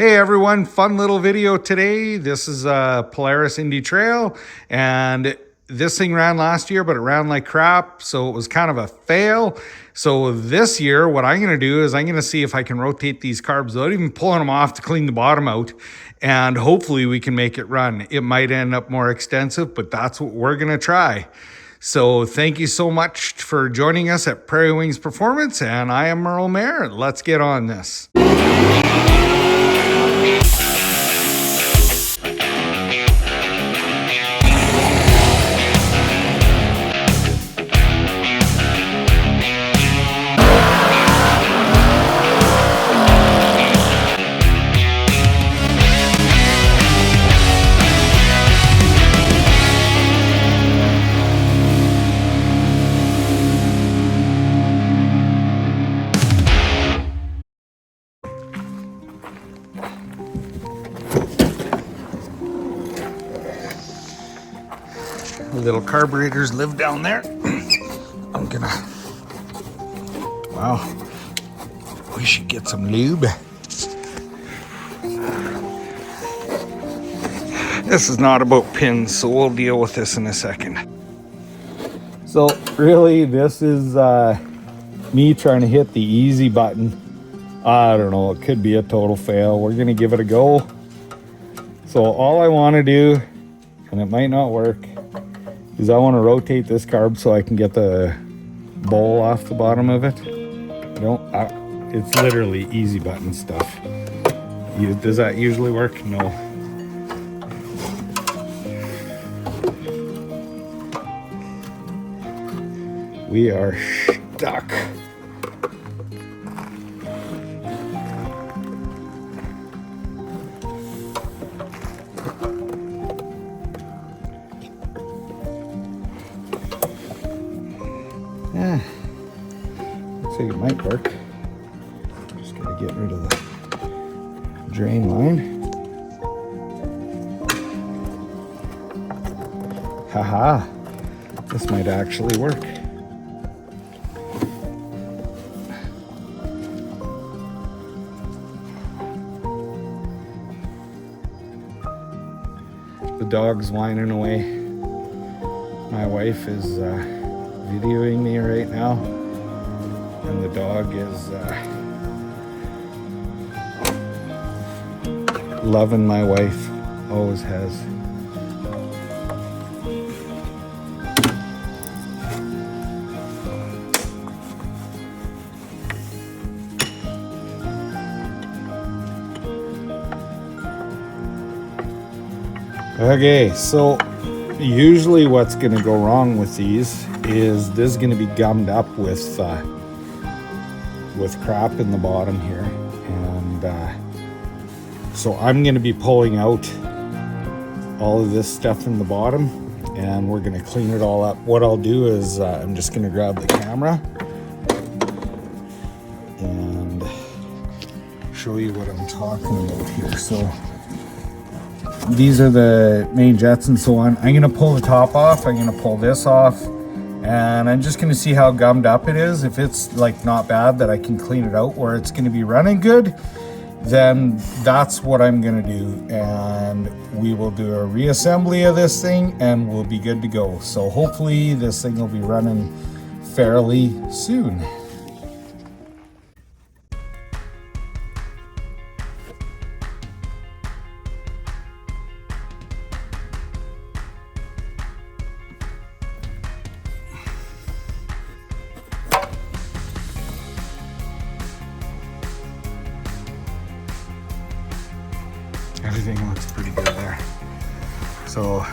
Hey everyone, fun little video today. This is a Polaris Indy Trail, and this thing ran last year, but it ran like crap, so it was kind of a fail. So this year, what I'm gonna do is I'm gonna see if I can rotate these carbs without even pulling them off to clean the bottom out, and hopefully we can make it run. It might end up more extensive, but that's what we're gonna try. So thank you so much for joining us at Prairie Wings Performance, and I am Merl. Let's get on this. Little carburetors live down there. I'm gonna, wow, we should get some lube. This is not about pins, so we'll deal with this in a second. So really, this is me trying to hit the easy button. I don't know, it could be a total fail. We're gonna give it a go. So all I wanna do, and it might not work, is I want to rotate this carb so I can get the bowl off the bottom of it. It's literally easy button stuff. Does that usually work? No. We are stuck. Looks like it might work. Just gotta get rid of the drain line. Haha, this might actually work. The dog's whining away. My wife is videoing me right now, and the dog is loving my wife, always has. Okay, so usually what's going to go wrong with these is this is going to be gummed up with crap in the bottom here, and so I'm going to be pulling out all of this stuff in the bottom, and we're going to clean it all up. What I'll do is I'm just going to grab the camera and show you what I'm talking about here. So these are the main jets and so on. I'm gonna pull the top off, I'm gonna pull this off, and I'm just gonna see how gummed up it is. If it's like not bad that I can clean it out where it's gonna be running good, then that's what I'm gonna do. And we will do a reassembly of this thing and we'll be good to go. So hopefully this thing will be running fairly soon. Everything looks pretty good there. So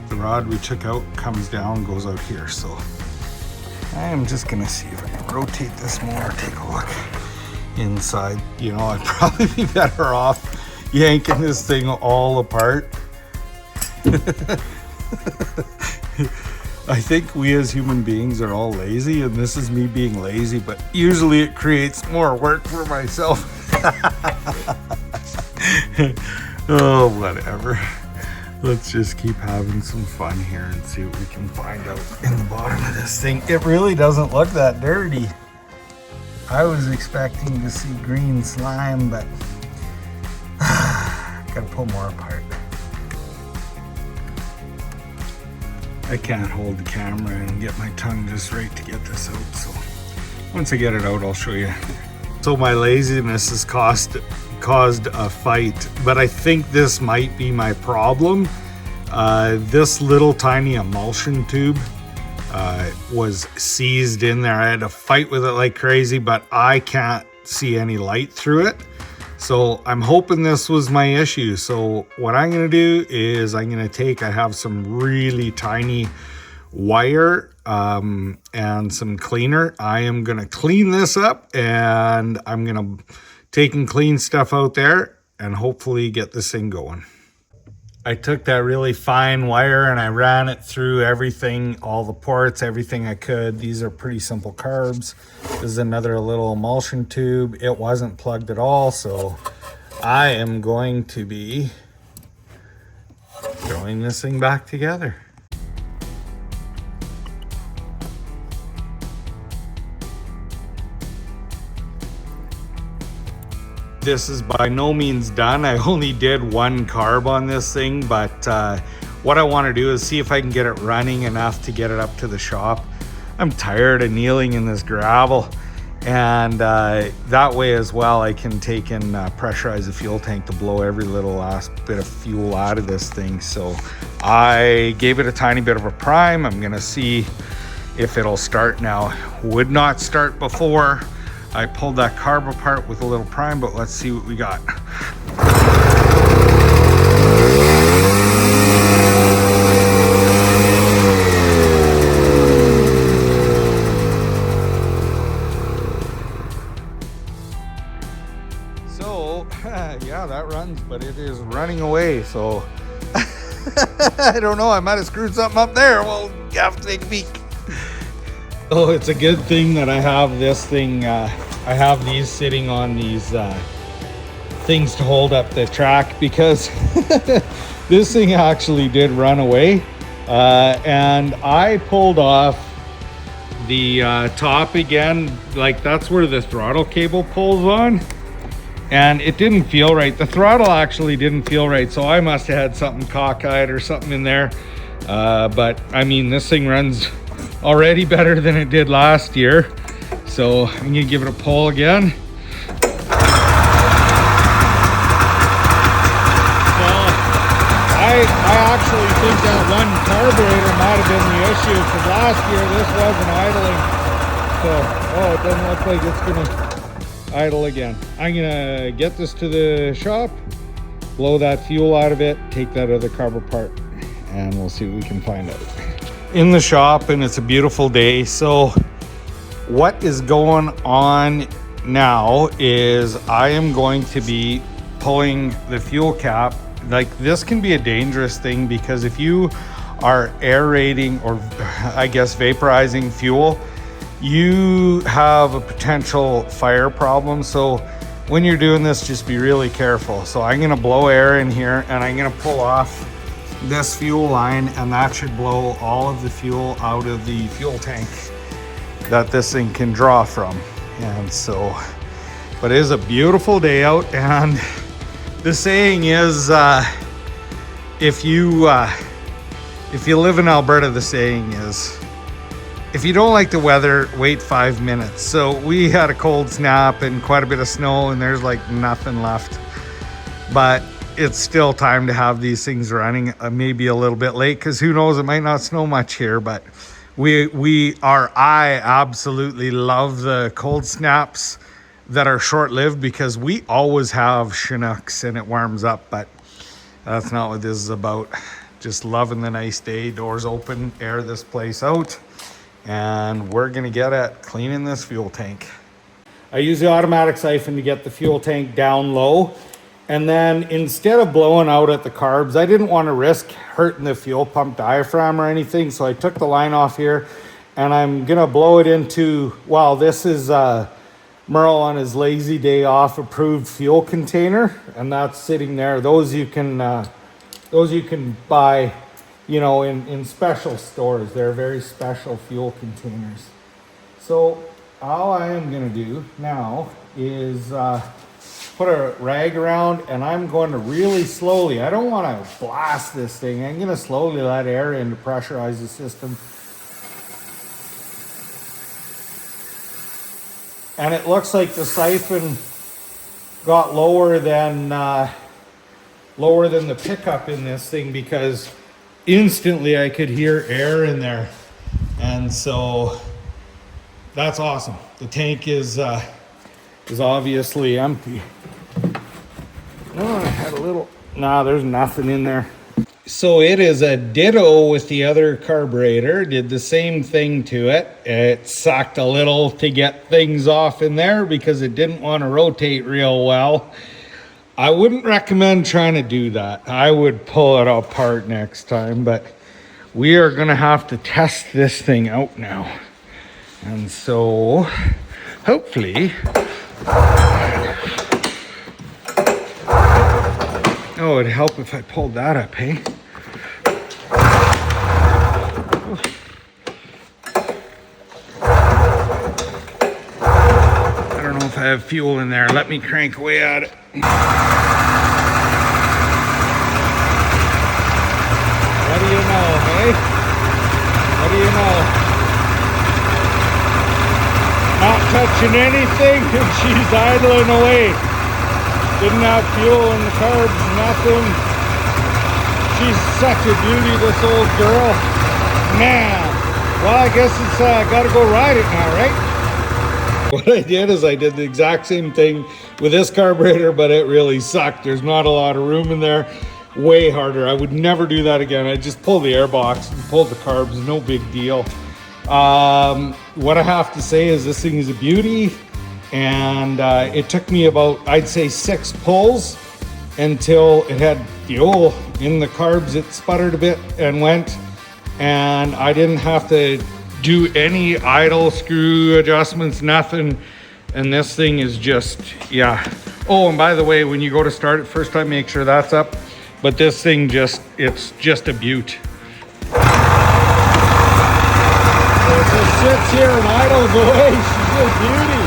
the rod we took out comes down, goes out here. So I am just gonna see if I can rotate this more, take a look inside. You know, I'd probably be better off yanking this thing all apart. I think we as human beings are all lazy, and this is me being lazy, but usually it creates more work for myself. Oh, whatever. Let's just keep having some fun here and see what we can find out in the bottom of this thing. It really doesn't look that dirty. I was expecting to see green slime, but Gotta pull more apart. I can't hold the camera and get my tongue just right to get this out, so once I get it out, I'll show you. So my laziness has caused a fight, but I think this might be my problem. This little tiny emulsion tube was seized in there. I had to fight with it like crazy, but I can't see any light through it. So I'm hoping this was my issue. So what I'm gonna do is I have some really tiny wire and some cleaner. I am gonna clean this up, and I'm gonna take and clean stuff out there and hopefully get this thing going. I took that really fine wire and I ran it through everything, all the ports, everything I could. These are pretty simple carbs. This is another little emulsion tube. It wasn't plugged at all, so I am going to be throwing this thing back together. This is by no means done. I only did one carb on this thing, but what I want to do is see if I can get it running enough to get it up to the shop. I'm tired of kneeling in this gravel, and that way as well I can take and pressurize the fuel tank to blow every little last bit of fuel out of this thing. So I gave it a tiny bit of a prime. I'm gonna see if it'll start now. Would not start before I pulled that carb apart with a little prime, but let's see what we got. So, yeah, that runs, but it is running away, so I don't know, I might have screwed something up there. We'll have to take a peek. Oh, it's a good thing that I have this thing. I have these sitting on these things to hold up the track, because this thing actually did run away. And I pulled off the top again, like that's where the throttle cable pulls on. And it didn't feel right. The throttle actually didn't feel right. So I must have had something cockeyed or something in there. But I mean, this thing runs already better than it did last year. So I'm gonna give it a pull again. So I actually think that one carburetor might have been the issue, because last year this wasn't idling. So, oh, it doesn't look like it's gonna idle again. I'm gonna get this to the shop, blow that fuel out of it, take that other carb apart, and we'll see what we can find out. In the shop, and it's a beautiful day. So what is going on now is I am going to be pulling the fuel cap. Like, this can be a dangerous thing, because if you are aerating, or I guess vaporizing fuel, you have a potential fire problem. So when you're doing this, just be really careful. So I'm gonna blow air in here, and I'm gonna pull off this fuel line, and that should blow all of the fuel out of the fuel tank that this thing can draw from. And so, but it is a beautiful day out, and the saying is, if you live in Alberta, the saying is, if you don't like the weather, wait 5 minutes. So we had a cold snap and quite a bit of snow, and there's like nothing left, but it's still time to have these things running. Maybe a little bit late, because who knows, it might not snow much here, but I absolutely love the cold snaps that are short-lived, because we always have Chinooks and it warms up, but that's not what this is about. Just loving the nice day, doors open, air this place out, and we're gonna get at cleaning this fuel tank. I use the automatic siphon to get the fuel tank down low. And then instead of blowing out at the carbs, I didn't want to risk hurting the fuel pump diaphragm or anything. So I took the line off here, and I'm going to blow it into, well, this is Merl on his lazy day off approved fuel container. And that's sitting there. Those you can buy, you know, in special stores. They're very special fuel containers. So all I am going to do now is put a rag around, and I'm going to really slowly, I don't want to blast this thing. I'm going to slowly let air in to pressurize the system. And it looks like the siphon got lower than the pickup in this thing, because instantly I could hear air in there. And so that's awesome. The tank is obviously empty. Oh, I had a little, nah, there's nothing in there. So it is a ditto with the other carburetor. Did the same thing to it. It sucked a little to get things off in there because it didn't want to rotate real well. I wouldn't recommend trying to do that. I would pull it apart next time, but we are gonna have to test this thing out now. And so hopefully, oh, it'd help if I pulled that up, hey? I don't know if I have fuel in there. Let me crank away at it. What do you know, hey? What do you know? Not touching anything, and she's idling away. Didn't have fuel in the carbs, nothing. She's such a beauty, this old girl. Man, well, I guess it's gotta go ride it now, right? What I did is I did the exact same thing with this carburetor, but it really sucked. There's not a lot of room in there. Way harder. I would never do that again. I just pulled the air box and pulled the carbs, no big deal. What I have to say is this thing is a beauty. And it took me about, I'd say, 6 pulls until it had fuel in the carbs. It sputtered a bit and went, and I didn't have to do any idle screw adjustments, nothing. And this thing is just, yeah. Oh, and by the way, when you go to start it first time, make sure that's up. But this thing it's just a beaut. So it just sits here and idles away. She's a beauty.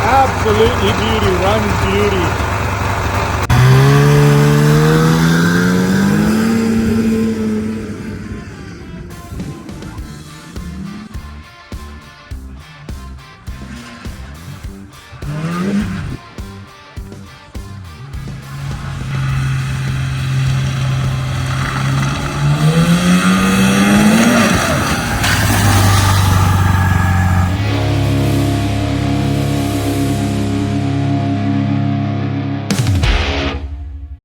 Absolutely beauty, runs beauty.